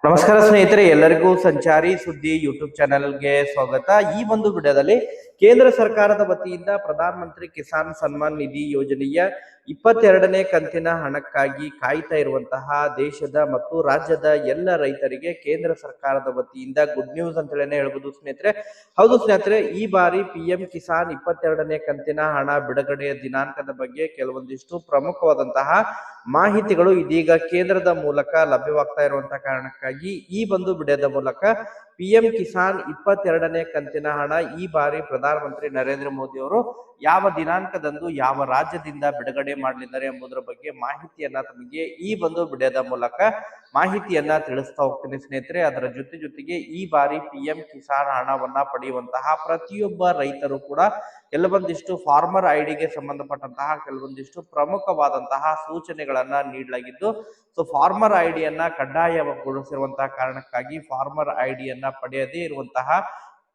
ನಮಸ್ಕಾರ ಸ್ನೇಹಿತರೆ, ಎಲ್ಲರಿಗೂ ಸಂಚಾರಿ ಸುದ್ದಿ ಯೂಟ್ಯೂಬ್ ಚಾನೆಲ್ಗೆ ಸ್ವಾಗತ. ಈ ಒಂದು ವಿಡಿಯೋದಲ್ಲಿ ಕೇಂದ್ರ ಸರ್ಕಾರದ ವತಿಯಿಂದ ಪ್ರಧಾನ ಮಂತ್ರಿ ಕಿಸಾನ್ ಸನ್ಮಾನ್ ನಿಧಿ ಯೋಜನೆಯ 22ನೇ ಕಂತಿನ ಹಣಕ್ಕಾಗಿ ಕಾಯ್ತಾ ಇರುವಂತಹ ದೇಶದ ಮತ್ತು ರಾಜ್ಯದ ಎಲ್ಲ ರೈತರಿಗೆ ಕೇಂದ್ರ ಸರ್ಕಾರದ ವತಿಯಿಂದ ಗುಡ್ ನ್ಯೂಸ್ ಅಂತ ಹೇಳಿ ಹೇಳ್ಬೋದು ಸ್ನೇಹಿತರೆ. ಹೌದು ಸ್ನೇಹಿತರೆ, ಈ ಬಾರಿ PM ಕಿಸಾನ್ 22ನೇ ಕಂತಿನ ಹಣ ಬಿಡುಗಡೆಯ ದಿನಾಂಕದ ಬಗ್ಗೆ ಕೆಲವೊಂದಿಷ್ಟು ಪ್ರಮುಖವಾದಂತಹ ಮಾಹಿತಿಗಳು ಇದೀಗ ಕೇಂದ್ರದ ಮೂಲಕ ಲಭ್ಯವಾಗ್ತಾ ಇರುವಂತಹ ಕಾರಣಕ್ಕಾಗಿ ಈ ಒಂದು ವಿಡಿಯೋದ ಮೂಲಕ PM ಕಿಸಾನ್ 22ನೇ ಕಂತಿನ ಹಣ ಈ ಬಾರಿ ಪ್ರಧಾನಮಂತ್ರಿ ನರೇಂದ್ರ ಮೋದಿ ಅವರು ಯಾವ ದಿನಾಂಕದಂದು ಯಾವ ರಾಜ್ಯದಿಂದ ಬಿಡುಗಡೆ ಮಾಡಲಿದ್ದಾರೆ ಎಂಬುದರ ಬಗ್ಗೆ ಮಾಹಿತಿಯನ್ನ ತಮಗೆ ಈ ಒಂದು ವಿಡಿಯೋದ ಮೂಲಕ ಮಾಹಿತಿಯನ್ನ ತಿಳಿಸ್ತಾ ಹೋಗ್ತೀನಿ ಸ್ನೇಹಿತರೆ. ಅದರ ಜೊತೆಗೆ ಈ ಬಾರಿ PM ಕಿಸಾನ್ ಹಣವನ್ನ ಪಡೆಯುವಂತಹ ಪ್ರತಿಯೊಬ್ಬ ರೈತರು ಕೂಡ ಕೆಲವೊಂದಿಷ್ಟು ಫಾರ್ಮರ್ ಐಡಿಗೆ ಸಂಬಂಧಪಟ್ಟಂತಹ ಕೆಲವೊಂದಿಷ್ಟು ಪ್ರಮುಖವಾದಂತಹ ಸೂಚನೆಗಳನ್ನ ನೀಡಲಾಗಿದ್ದು, ಸೊ ಫಾರ್ಮರ್ ಐಡಿಯನ್ನ ಕಡ್ಡಾಯಗೊಳಿಸಿರುವಂತಹ ಕಾರಣಕ್ಕಾಗಿ ಫಾರ್ಮರ್ ಐಡಿಯನ್ನ ಪಡೆಯದೇ ಇರುವಂತಹ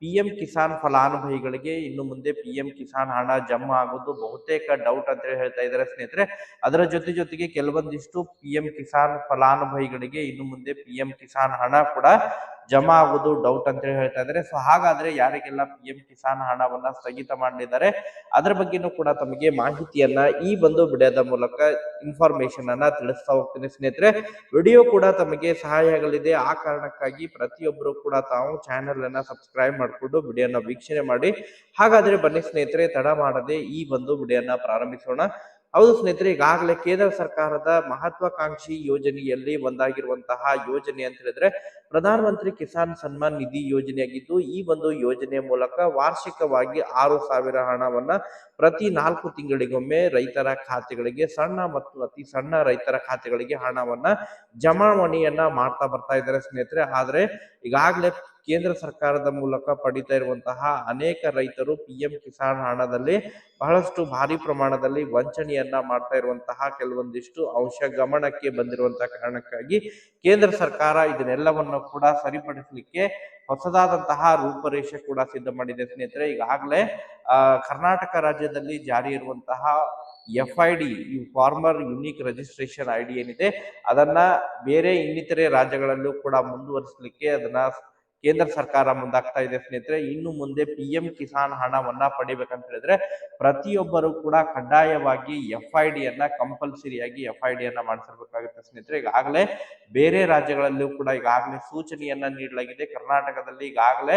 PM ಕಿಸಾನ್ ಫಲಾನುಭವಿಗಳಿಗೆ ಇನ್ನು ಮುಂದೆ PM ಕಿಸಾನ್ ಹಣ ಜಮಾ ಆಗೋದು ಬಹುತೇಕ ಡೌಟ್ ಅಂತ ಹೇಳ್ತಾ ಇದ್ದಾರೆ ಸ್ನೇಹಿತರೆ. ಅದರ ಜೊತೆಗೆ ಕೆಲವೊಂದಿಷ್ಟು PM ಕಿಸಾನ್ ಫಲಾನುಭವಿಗಳಿಗೆ ಇನ್ನು ಮುಂದೆ PM ಕಿಸಾನ್ ಹಣ ಕೂಡ ಜಮಾ ಆಗುವುದು ಡೌಟ್ ಅಂತ ಹೇಳ್ತಾ ಇದ್ದಾರೆ. ಸೊ ಹಾಗಾದ್ರೆ ಯಾರಿಗೆಲ್ಲ PM ಕಿಸಾನ್ ಹಣವನ್ನ ಸ್ಥಗಿತ ಮಾಡಲಿದ್ದಾರೆ ಅದರ ಬಗ್ಗೆನೂ ಕೂಡ ತಮಗೆ ಮಾಹಿತಿಯನ್ನ ಈ ಒಂದು ವಿಡಿಯೋದ ಮೂಲಕ ಇನ್ಫಾರ್ಮೇಶನ್ ಅನ್ನ ತಿಳಿಸ್ತಾ ಹೋಗ್ತೀನಿ ಸ್ನೇಹಿತರೆ. ವಿಡಿಯೋ ಕೂಡ ತಮಗೆ ಸಹಾಯ ಆಗಲಿದೆ. ಆ ಕಾರಣಕ್ಕಾಗಿ ಪ್ರತಿಯೊಬ್ಬರು ಕೂಡ ತಾವು ಚಾನೆಲ್ ಅನ್ನ ಸಬ್ಸ್ಕ್ರೈಬ್ ಮಾಡಿಕೊಂಡು ವಿಡಿಯೋನ ವೀಕ್ಷಣೆ ಮಾಡಿ. ಹಾಗಾದ್ರೆ ಬನ್ನಿ ಸ್ನೇಹಿತರೆ, ತಡ ಮಾಡದೆ ಈ ಒಂದು ವಿಡಿಯೋನ ಪ್ರಾರಂಭಿಸೋಣ. ಹೌದು ಸ್ನೇಹಿತರೆ, ಈಗಾಗಲೇ ಕೇಂದ್ರ ಸರ್ಕಾರದ ಮಹತ್ವಾಕಾಂಕ್ಷಿ ಯೋಜನೆಯಲ್ಲಿ ಒಂದಾಗಿರುವಂತಹ ಯೋಜನೆ ಅಂತ ಹೇಳಿದ್ರೆ ಪ್ರಧಾನ ಮಂತ್ರಿ ಕಿಸಾನ್ ಸನ್ಮಾನ್ ನಿಧಿ ಯೋಜನೆಯಾಗಿದ್ದು, ಈ ಒಂದು ಯೋಜನೆಯ ಮೂಲಕ ವಾರ್ಷಿಕವಾಗಿ 6,000 ಹಣವನ್ನ ಪ್ರತಿ 4 ತಿಂಗಳಿಗೊಮ್ಮೆ ರೈತರ ಖಾತೆಗಳಿಗೆ, ಸಣ್ಣ ಮತ್ತು ಅತಿ ಸಣ್ಣ ರೈತರ ಖಾತೆಗಳಿಗೆ ಹಣವನ್ನ ಜಮಾವಣೆಯನ್ನ ಮಾಡ್ತಾ ಬರ್ತಾ ಇದ್ದಾರೆ ಸ್ನೇಹಿತರೆ. ಆದ್ರೆ ಈಗಾಗಲೇ ಕೇಂದ್ರ ಸರ್ಕಾರದ ಮೂಲಕ ಪಡಿತಾ ಇರುವಂತಹ ಅನೇಕ ರೈತರು PM ಕಿಸಾನ್ ಹಣದಲ್ಲಿ ಬಹಳಷ್ಟು ಭಾರಿ ಪ್ರಮಾಣದಲ್ಲಿ ವಂಚನೆಯನ್ನ ಮಾಡ್ತಾ ಇರುವಂತಹ ಕೆಲವೊಂದಿಷ್ಟು ಅಂಶ ಗಮನಕ್ಕೆ ಬಂದಿರುವಂತಹ ಕಾರಣಕ್ಕಾಗಿ ಕೇಂದ್ರ ಸರ್ಕಾರ ಇದನ್ನೆಲ್ಲವನ್ನು ಕೂಡ ಸರಿಪಡಿಸಲಿಕ್ಕೆ ಹೊಸದಾದಂತಹ ರೂಪರೇಷೆ ಕೂಡ ಸಿದ್ಧ ಮಾಡಿದೆ ಸ್ನೇಹಿತರೆ. ಈಗಾಗಲೇ ಕರ್ನಾಟಕ ರಾಜ್ಯದಲ್ಲಿ ಜಾರಿ ಇರುವಂತಹ FID, ಈ ಫಾರ್ಮರ್ ಯುನಿಕ್ ರಿಜಿಸ್ಟ್ರೇಷನ್ ID ಏನಿದೆ ಅದನ್ನ ಬೇರೆ ಇನ್ನಿತರೆ ರಾಜ್ಯಗಳಲ್ಲೂ ಕೂಡ ಮುಂದುವರಿಸಲಿಕ್ಕೆ ಅದನ್ನ ಕೇಂದ್ರ ಸರ್ಕಾರ ಮುಂದಾಗ್ತಾ ಇದೆ ಸ್ನೇಹಿತರೆ. ಇನ್ನು ಮುಂದೆ PM ಕಿಸಾನ್ ಹಣವನ್ನ ಪಡಿಬೇಕಂತ ಹೇಳಿದ್ರೆ ಪ್ರತಿಯೊಬ್ಬರು ಕೂಡ ಕಡ್ಡಾಯವಾಗಿ FID ಯನ್ನ ಕಂಪಲ್ಸರಿಯಾಗಿ FID ಯನ್ನ ಮಾಡಿಸಬೇಕಾಗುತ್ತೆ ಸ್ನೇಹಿತರೆ. ಈಗಾಗಲೇ ಬೇರೆ ರಾಜ್ಯಗಳಲ್ಲೂ ಕೂಡ ಈಗಾಗಲೇ ಸೂಚನೆಯನ್ನ ನೀಡಲಾಗಿದೆ. ಕರ್ನಾಟಕದಲ್ಲಿ ಈಗಾಗಲೇ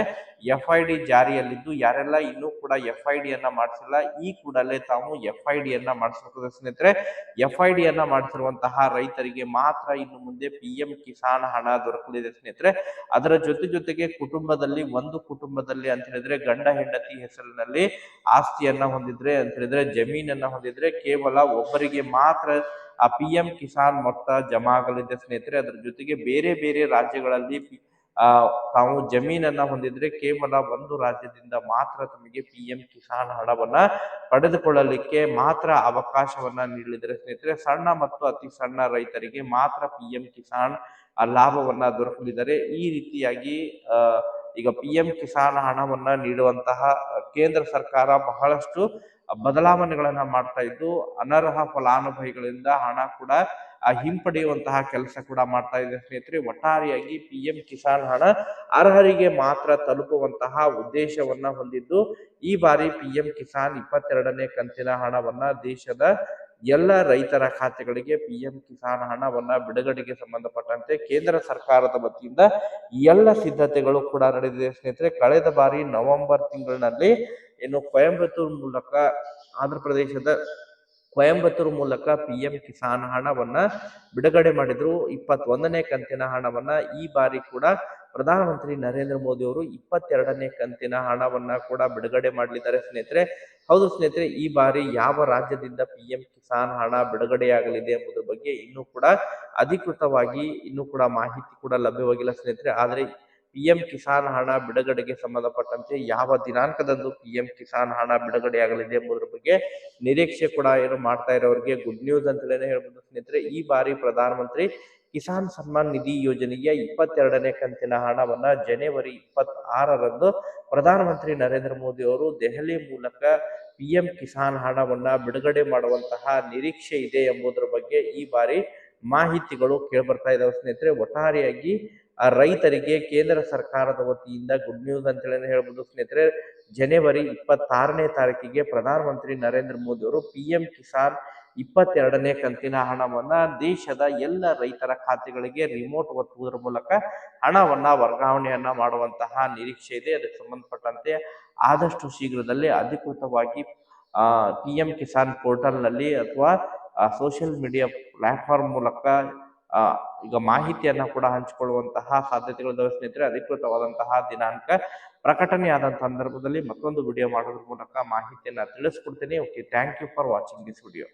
FID ಜಾರಿಯಲ್ಲಿದ್ದು ಯಾರೆಲ್ಲ ಇನ್ನೂ ಕೂಡ FID ಯನ್ನ ಮಾಡಿಸಿಲ್ಲ ಈ ಕೂಡಲೇ ತಾವು FID ಯನ್ನ ಮಾಡಿಸಬೇಕು ಸ್ನೇಹಿತರೆ. FID ಯನ್ನ ಮಾಡಿಸಿರುವಂತಹ ರೈತರಿಗೆ ಮಾತ್ರ ಇನ್ನು ಮುಂದೆ PM ಕಿಸಾನ್ ಹಣ ದೊರಕಲಿದೆ ಸ್ನೇಹಿತರೆ. ಅದರ ಜೊತೆಗೆ ಕುಟುಂಬದಲ್ಲಿ ಒಂದು ಕುಟುಂಬದಲ್ಲಿ ಅಂತ ಹೇಳಿದ್ರೆ ಗಂಡ ಹೆಂಡತಿ ಹೆಸರಿನಲ್ಲಿ ಆಸ್ತಿಯನ್ನ ಹೊಂದಿದ್ರೆ ಅಂತ ಹೇಳಿದ್ರೆ ಜಮೀನನ್ನ ಹೊಂದಿದ್ರೆ ಕೇವಲ ಒಬ್ಬರಿಗೆ ಮಾತ್ರ ಆ PM ಕಿಸಾನ್ ಮೊತ್ತ ಜಮಾ ಆಗಲಿದೆ ಸ್ನೇಹಿತರೆ. ಅದರ ಜೊತೆಗೆ ಬೇರೆ ರಾಜ್ಯಗಳಲ್ಲಿ ತಾವು ಜಮೀನನ್ನ ಹೊಂದಿದ್ರೆ ಕೇವಲ ಒಂದು ರಾಜ್ಯದಿಂದ ಮಾತ್ರ ತಮಗೆ PM ಕಿಸಾನ್ ಹಣವನ್ನ ಪಡೆದುಕೊಳ್ಳಲಿಕ್ಕೆ ಮಾತ್ರ ಅವಕಾಶವನ್ನ ನೀಡಲಿದ್ದಾರೆ ಸ್ನೇಹಿತರೆ. ಸಣ್ಣ ಮತ್ತು ಅತಿ ಸಣ್ಣ ರೈತರಿಗೆ ಮಾತ್ರ PM ಕಿಸಾನ್ ಲಾಭವನ್ನ ದೊರಕಲಿದ್ದಾರೆ. ಈ ರೀತಿಯಾಗಿ ಈಗ PM ಕಿಸಾನ್ ಹಣವನ್ನ ನೀಡುವಂತಹ ಕೇಂದ್ರ ಸರ್ಕಾರ ಬಹಳಷ್ಟು ಬದಲಾವಣೆಗಳನ್ನ ಮಾಡ್ತಾ ಇದ್ದು ಅನರ್ಹ ಫಲಾನುಭವಿಗಳಿಂದ ಹಣ ಕೂಡ ಹಿಂಪಡೆಯುವಂತಹ ಕೆಲಸ ಕೂಡ ಮಾಡ್ತಾ ಇದೆ ಸ್ನೇಹಿತರೆ. ಒಟ್ಟಾರೆಯಾಗಿ PM ಕಿಸಾನ್ ಹಣ ಅರ್ಹರಿಗೆ ಮಾತ್ರ ತಲುಪುವಂತಹ ಉದ್ದೇಶವನ್ನ ಹೊಂದಿದ್ದು ಈ ಬಾರಿ PM ಕಿಸಾನ್ 22ನೇ ಕಂತಿನ ಹಣವನ್ನ ದೇಶದ ಎಲ್ಲ ರೈತರ ಖಾತೆಗಳಿಗೆ PM ಕಿಸಾನ್ ಹಣವನ್ನ ಬಿಡುಗಡೆಗೆ ಸಂಬಂಧಪಟ್ಟಂತೆ ಕೇಂದ್ರ ಸರ್ಕಾರದ ವತಿಯಿಂದ ಎಲ್ಲ ಸಿದ್ಧತೆಗಳು ಕೂಡ ನಡೆದಿದೆ ಸ್ನೇಹಿತರೆ. ಕಳೆದ ಬಾರಿ ನವೆಂಬರ್ ತಿಂಗಳಿನಲ್ಲಿ ಕೊಯಂಬತ್ತೂರು ಮೂಲಕ ಆಂಧ್ರ ಪ್ರದೇಶದ ಕೊಯಂಬತ್ತೂರು ಮೂಲಕ PM ಕಿಸಾನ್ ಹಣವನ್ನ ಬಿಡುಗಡೆ ಮಾಡಿದ್ರು. 21ನೇ ಕಂತಿನ ಹಣವನ್ನ ಈ ಬಾರಿ ಕೂಡ ಪ್ರಧಾನಮಂತ್ರಿ ನರೇಂದ್ರ ಮೋದಿ ಅವರು 22ನೇ ಕಂತಿನ ಹಣವನ್ನ ಕೂಡ ಬಿಡುಗಡೆ ಮಾಡಲಿದ್ದಾರೆ ಸ್ನೇಹಿತರೆ. ಹೌದು ಸ್ನೇಹಿತರೆ, ಈ ಬಾರಿ ಯಾವ ರಾಜ್ಯದಿಂದ PM ಕಿಸಾನ್ ಹಣ ಬಿಡುಗಡೆಯಾಗಲಿದೆ ಎಂಬುದರ ಬಗ್ಗೆ ಇನ್ನೂ ಕೂಡ ಅಧಿಕೃತವಾಗಿ ಇನ್ನೂ ಕೂಡ ಮಾಹಿತಿ ಕೂಡ ಲಭ್ಯವಾಗಿಲ್ಲ ಸ್ನೇಹಿತರೆ. ಆದ್ರೆ PM ಕಿಸಾನ್ ಹಣ ಬಿಡುಗಡೆಗೆ ಸಂಬಂಧಪಟ್ಟಂತೆ ಯಾವ ದಿನಾಂಕದಂದು PM ಕಿಸಾನ್ ಹಣ ಬಿಡುಗಡೆಯಾಗಲಿದೆ ಎಂಬುದರ ಬಗ್ಗೆ ನಿರೀಕ್ಷೆ ಕೂಡ ಮಾಡ್ತಾ ಇರೋರಿಗೆ ಗುಡ್ ನ್ಯೂಸ್ ಅಂತಲೇ ಹೇಳ್ಬೋದು ಸ್ನೇಹಿತರೆ. ಈ ಬಾರಿ ಪ್ರಧಾನಮಂತ್ರಿ ಕಿಸಾನ್ ಸನ್ಮಾನ್ ನಿಧಿ ಯೋಜನೆಯ 22ನೇ ಕಂತಿನ ಹಣವನ್ನ ಜನವರಿ 26ರಂದು ಪ್ರಧಾನಮಂತ್ರಿ ನರೇಂದ್ರ ಮೋದಿ ಅವರು ದೆಹಲಿ ಮೂಲಕ PM ಕಿಸಾನ್ ಹಣವನ್ನ ಬಿಡುಗಡೆ ಮಾಡುವಂತಹ ನಿರೀಕ್ಷೆ ಇದೆ ಎಂಬುದರ ಬಗ್ಗೆ ಈ ಬಾರಿ ಮಾಹಿತಿಗಳು ಕೇಳ್ಬರ್ತಾ ಇದಾವೆ ಸ್ನೇಹಿತರೆ. ಒಟ್ಟಾರೆಯಾಗಿ ರೈತರಿಗೆ ಕೇಂದ್ರ ಸರ್ಕಾರದ ವತಿಯಿಂದ ಗುಡ್ ನ್ಯೂಸ್ ಅಂತ ಹೇಳಿ ಹೇಳ್ಬೋದು ಸ್ನೇಹಿತರೆ. ಜನವರಿ 26ನೇ ತಾರೀಕಿಗೆ ಪ್ರಧಾನಮಂತ್ರಿ ನರೇಂದ್ರ ಮೋದಿ ಅವರು PM ಕಿಸಾನ್ 22ನೇ ಕಂತಿನ ಹಣವನ್ನ ದೇಶದ ಎಲ್ಲ ರೈತರ ಖಾತೆಗಳಿಗೆ ರಿಮೋಟ್ ಒತ್ತುವುದರ ಮೂಲಕ ಹಣವನ್ನ ವರ್ಗಾವಣೆಯನ್ನ ಮಾಡುವಂತಹ ನಿರೀಕ್ಷೆ ಇದೆ. ಅದಕ್ಕೆ ಸಂಬಂಧಪಟ್ಟಂತೆ ಆದಷ್ಟು ಶೀಘ್ರದಲ್ಲೇ ಅಧಿಕೃತವಾಗಿ PM ಕಿಸಾನ್ ಪೋರ್ಟಲ್ ನಲ್ಲಿ ಅಥವಾ ಸೋಷಿಯಲ್ ಮೀಡಿಯಾ ಪ್ಲಾಟ್ಫಾರ್ಮ್ ಮೂಲಕ ಈಗ ಮಾಹಿತಿಯನ್ನ ಕೂಡ ಹಂಚಿಕೊಳ್ಳುವಂತಹ ಸಾಧ್ಯತೆಗಳಿದ್ದಾವೆ ಸ್ನೇಹಿತರೆ. ಅಧಿಕೃತವಾದಂತಹ ದಿನಾಂಕ ಪ್ರಕಟಣೆಯಾದ ಸಂದರ್ಭದಲ್ಲಿ ಮತ್ತೊಂದು ವಿಡಿಯೋ ಮಾಡೋದ್ರ ಮೂಲಕ ಮಾಹಿತಿಯನ್ನ ತಿಳಿಸ್ಕೊಡ್ತೀನಿ. Okay, thank you for watching this video.